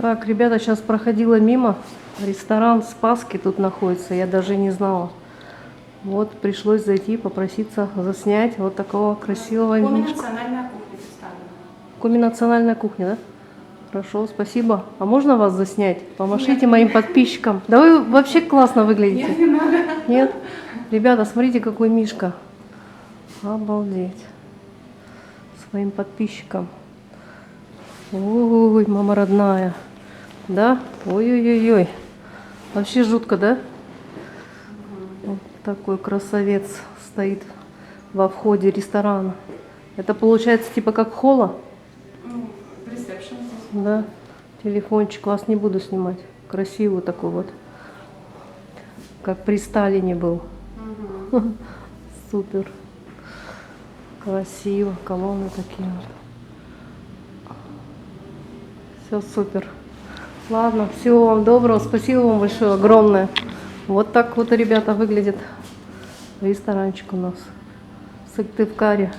Так, ребята, сейчас проходила мимо. Ресторан Спасский тут находится, я даже не знала. Вот пришлось зайти, попроситься заснять вот такого красивого мишку. Национальная кухня представлена. Коми национальная кухня, да? Хорошо, спасибо. А можно вас заснять? Помашите Нет. моим подписчикам. Да вы вообще классно выглядите. Нет, не надо. Нет? Ребята, смотрите, какой мишка. Обалдеть. Своим подписчикам. Ой, мама родная. Да? Ой-ой-ой-ой. Вообще жутко, да? Вот такой красавец стоит во входе ресторана. Это получается типа как холла? Ресепшн. Да. Телефончик. Вас не буду снимать. Красивый такой вот. Как при Сталине был. Супер. Красиво. Колонны такие вот. Все супер. Ладно, всего вам доброго. Спасибо вам большое, огромное. Вот так вот, ребята, выглядит ресторанчик у нас в Сыктывкаре.